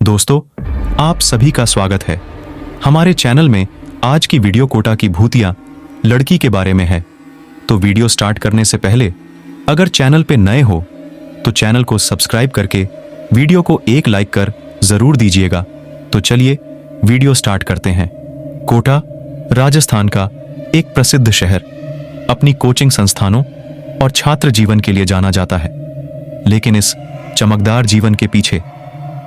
दोस्तों, आप सभी का स्वागत है हमारे चैनल में। आज की वीडियो कोटा की भूतिया लड़की के बारे में है। तो वीडियो स्टार्ट करने से पहले अगर चैनल पे नए हो तो चैनल को सब्सक्राइब करके वीडियो को एक लाइक कर जरूर दीजिएगा। तो चलिए वीडियो स्टार्ट करते हैं। कोटा राजस्थान का एक प्रसिद्ध शहर अपनी कोचिंग संस्थानों और छात्र जीवन के लिए जाना जाता है, लेकिन इस चमकदार जीवन के पीछे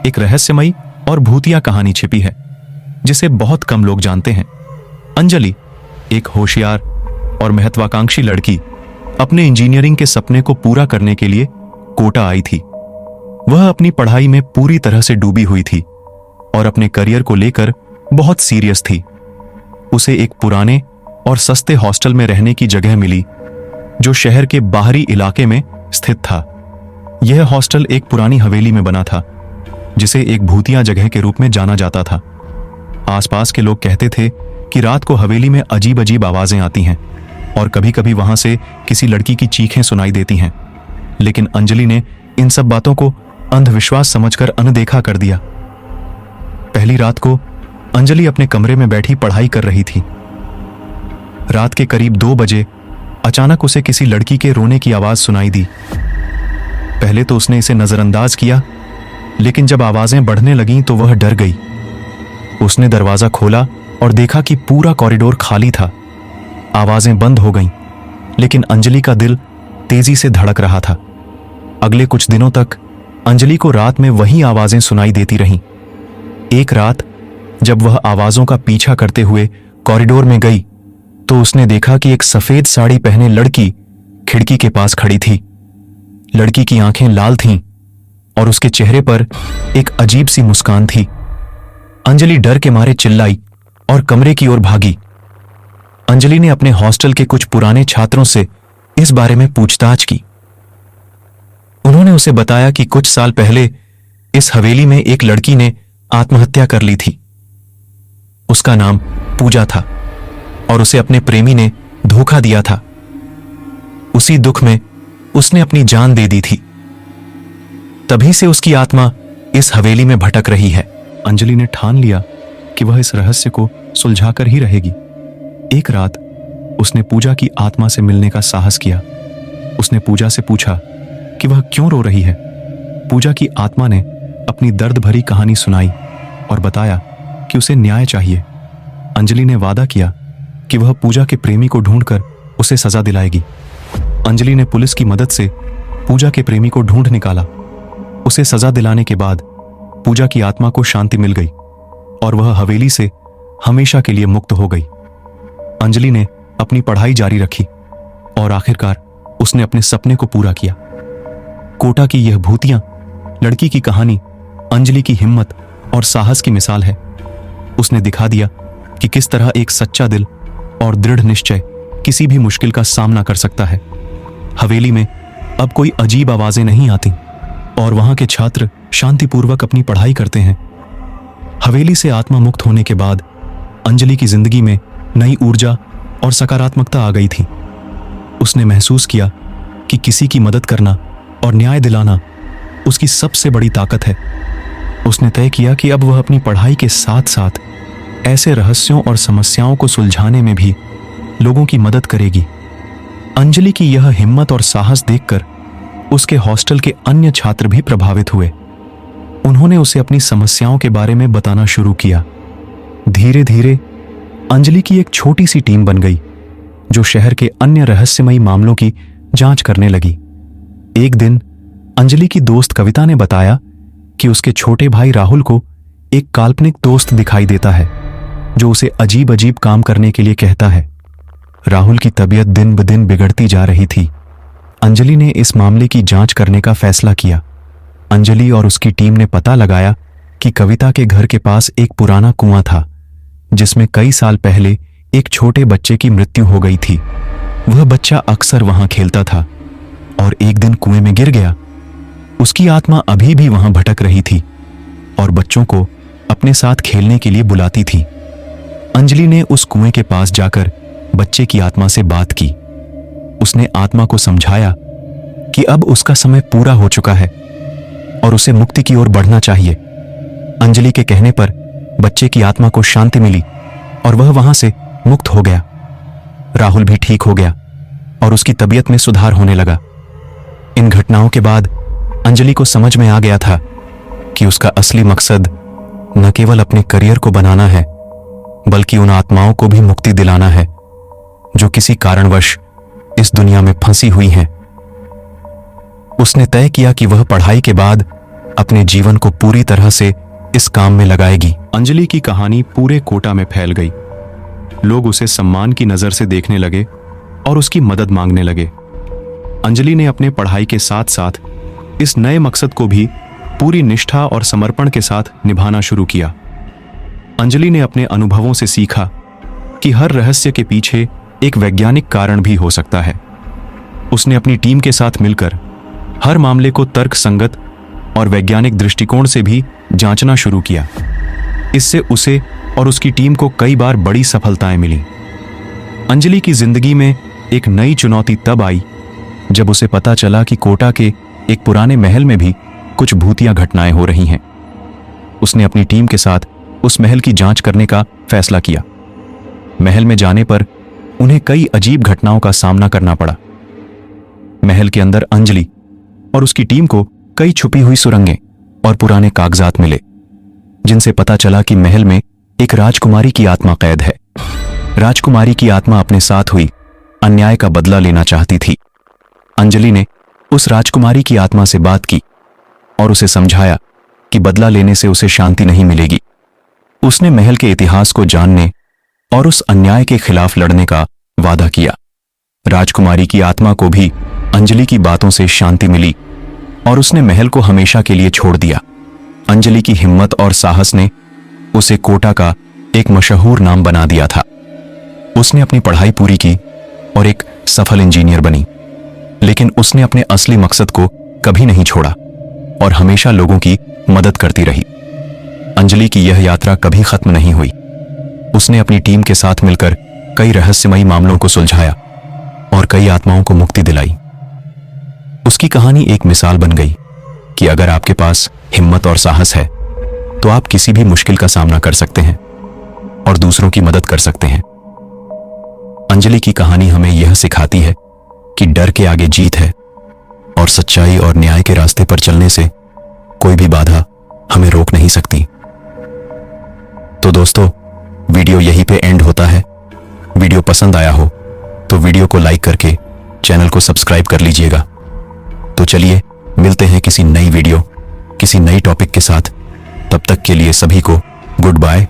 एक रहस्यमयी और भूतिया कहानी छिपी है जिसे बहुत कम लोग जानते हैं। अंजलि एक होशियार और महत्वाकांक्षी लड़की अपने इंजीनियरिंग के सपने को पूरा करने के लिए कोटा आई थी। वह अपनी पढ़ाई में पूरी तरह से डूबी हुई थी और अपने करियर को लेकर बहुत सीरियस थी। उसे एक पुराने और सस्ते हॉस्टल में रहने की जगह मिली जो शहर के बाहरी इलाके में स्थित था। यह हॉस्टल एक पुरानी हवेली में बना था जिसे एक भूतिया जगह के रूप में जाना जाता था। आसपास के लोग कहते थे कि रात को हवेली में अजीब अजीब आवाजें आती हैं और कभी कभी वहां से किसी लड़की की चीखें सुनाई देती हैं। लेकिन अंजलि ने इन सब बातों को अंधविश्वास समझकर अनदेखा कर दिया। पहली रात को अंजलि अपने कमरे में बैठी पढ़ाई कर रही थी। रात के करीब 2 बजे अचानक उसे किसी लड़की के रोने की आवाज सुनाई दी। पहले तो उसने इसे नजरअंदाज किया, लेकिन जब आवाजें बढ़ने लगीं तो वह डर गई। उसने दरवाजा खोला और देखा कि पूरा कॉरिडोर खाली था। आवाजें बंद हो गईं, लेकिन अंजलि का दिल तेजी से धड़क रहा था। अगले कुछ दिनों तक अंजलि को रात में वही आवाजें सुनाई देती रहीं। एक रात जब वह आवाजों का पीछा करते हुए कॉरिडोर में गई तो उसने देखा कि एक सफेद साड़ी पहने लड़की खिड़की के पास खड़ी थी। लड़की की आंखें लाल थीं और उसके चेहरे पर एक अजीब सी मुस्कान थी। अंजलि डर के मारे चिल्लाई और कमरे की ओर भागी। अंजलि ने अपने हॉस्टल के कुछ पुराने छात्रों से इस बारे में पूछताछ की। उन्होंने उसे बताया कि कुछ साल पहले इस हवेली में एक लड़की ने आत्महत्या कर ली थी। उसका नाम पूजा था और उसे अपने प्रेमी ने धोखा दिया था। उसी दुख में उसने अपनी जान दे दी थी। तभी से उसकी आत्मा इस हवेली में भटक रही है। अंजलि ने ठान लिया कि वह इस रहस्य को सुलझाकर ही रहेगी। एक रात उसने पूजा की आत्मा से मिलने का साहस किया। उसने पूजा से पूछा कि वह क्यों रो रही है। पूजा की आत्मा ने अपनी दर्द भरी कहानी सुनाई और बताया कि उसे न्याय चाहिए। अंजलि ने वादा किया कि वह पूजा के प्रेमी को ढूंढकर उसे सजा दिलाएगी। अंजलि ने पुलिस की मदद से पूजा के प्रेमी को ढूंढ निकाला। उसे सजा दिलाने के बाद पूजा की आत्मा को शांति मिल गई और वह हवेली से हमेशा के लिए मुक्त हो गई। अंजलि ने अपनी पढ़ाई जारी रखी और आखिरकार उसने अपने सपने को पूरा किया। कोटा की यह भूतिया लड़की की कहानी अंजलि की हिम्मत और साहस की मिसाल है। उसने दिखा दिया कि किस तरह एक सच्चा दिल और दृढ़ निश्चय किसी भी मुश्किल का सामना कर सकता है। हवेली में अब कोई अजीब आवाजें नहीं आती और वहां के छात्र शांतिपूर्वक अपनी पढ़ाई करते हैं। हवेली से आत्मा मुक्त होने के बाद अंजलि की जिंदगी में नई ऊर्जा और सकारात्मकता आ गई थी। उसने महसूस किया कि किसी की मदद करना और न्याय दिलाना उसकी सबसे बड़ी ताकत है। उसने तय किया कि अब वह अपनी पढ़ाई के साथ साथ ऐसे रहस्यों और समस्याओं को सुलझाने में भी लोगों की मदद करेगी। अंजलि की यह हिम्मत और साहस देखकर उसके हॉस्टल के अन्य छात्र भी प्रभावित हुए। उन्होंने उसे अपनी समस्याओं के बारे में बताना शुरू किया। धीरे धीरे अंजलि की एक छोटी सी टीम बन गई जो शहर के अन्य रहस्यमयी मामलों की जांच करने लगी। एक दिन अंजलि की दोस्त कविता ने बताया कि उसके छोटे भाई राहुल को एक काल्पनिक दोस्त दिखाई देता है जो उसे अजीब अजीब काम करने के लिए कहता है। राहुल की तबीयत दिन ब दिन बिगड़ती जा रही थी। अंजलि ने इस मामले की जांच करने का फैसला किया। अंजलि और उसकी टीम ने पता लगाया कि कविता के घर के पास एक पुराना कुआं था जिसमें कई साल पहले एक छोटे बच्चे की मृत्यु हो गई थी। वह बच्चा अक्सर वहां खेलता था और एक दिन कुएं में गिर गया। उसकी आत्मा अभी भी वहां भटक रही थी और बच्चों को अपने साथ खेलने के लिए बुलाती थी। अंजलि ने उस कुएं के पास जाकर बच्चे की आत्मा से बात की। उसने आत्मा को समझाया कि अब उसका समय पूरा हो चुका है और उसे मुक्ति की ओर बढ़ना चाहिए। अंजलि के कहने पर बच्चे की आत्मा को शांति मिली और वह वहां से मुक्त हो गया। राहुल भी ठीक हो गया और उसकी तबीयत में सुधार होने लगा। इन घटनाओं के बाद अंजलि को समझ में आ गया था कि उसका असली मकसद न केवल अपने करियर को बनाना है, बल्कि उन आत्माओं को भी मुक्ति दिलाना है जो किसी कारणवश इस दुनिया में फंसी हुई हैं। उसने तय किया कि वह पढ़ाई के बाद अपने जीवन को पूरी तरह से इस काम में लगाएगी। अंजलि की कहानी पूरे कोटा में फैल गई। लोग उसे सम्मान की नजर से देखने लगे और उसकी मदद मांगने लगे। अंजलि ने अपने पढ़ाई के साथ साथ इस नए मकसद को भी पूरी निष्ठा और समर्पण के साथ निभाना शुरू किया। अंजलि ने अपने अनुभवों से सीखा कि हर रहस्य के पीछे एक वैज्ञानिक कारण भी हो सकता है। उसने अपनी टीम के साथ मिलकर हर मामले को तर्कसंगत और वैज्ञानिक दृष्टिकोण से भी जांचना शुरू किया। इससे उसे और उसकी टीम को कई बार बड़ी सफलताएं मिली। अंजलि की जिंदगी में एक नई चुनौती तब आई जब उसे पता चला कि कोटा के एक पुराने महल में भी कुछ भूतिया घटनाएं हो रही हैं। उसने अपनी टीम के साथ उस महल की जांच करने का फैसला किया। महल में जाने पर उन्हें कई अजीब घटनाओं का सामना करना पड़ा। महल के अंदर अंजलि और उसकी टीम को कई छुपी हुई सुरंगें और पुराने कागजात मिले, जिनसे पता चला कि महल में एक राजकुमारी की आत्मा कैद है। राजकुमारी की आत्मा अपने साथ हुई अन्याय का बदला लेना चाहती थी। अंजलि ने उस राजकुमारी की आत्मा से बात की और उसे समझाया कि बदला लेने से उसे शांति नहीं मिलेगी। उसने महल के इतिहास को जानने और उस अन्याय के खिलाफ लड़ने का वादा किया। राजकुमारी की आत्मा को भी अंजलि की बातों से शांति मिली और उसने महल को हमेशा के लिए छोड़ दिया। अंजलि की हिम्मत और साहस ने उसे कोटा का एक मशहूर नाम बना दिया था। उसने अपनी पढ़ाई पूरी की और एक सफल इंजीनियर बनी, लेकिन उसने अपने असली मकसद को कभी नहीं छोड़ा और हमेशा लोगों की मदद करती रही। अंजलि की यह यात्रा कभी खत्म नहीं हुई। उसने अपनी टीम के साथ मिलकर कई रहस्यमयी मामलों को सुलझाया और कई आत्माओं को मुक्ति दिलाई। उसकी कहानी एक मिसाल बन गई कि अगर आपके पास हिम्मत और साहस है तो आप किसी भी मुश्किल का सामना कर सकते हैं और दूसरों की मदद कर सकते हैं। अंजलि की कहानी हमें यह सिखाती है कि डर के आगे जीत है और सच्चाई और न्याय के रास्ते पर चलने से कोई भी बाधा हमें रोक नहीं सकती। तो दोस्तों, वीडियो यहीं पे एंड होता है। वीडियो पसंद आया हो तो वीडियो को लाइक करके चैनल को सब्सक्राइब कर लीजिएगा। तो चलिए मिलते हैं किसी नई वीडियो, किसी नई टॉपिक के साथ। तब तक के लिए सभी को गुड बाय।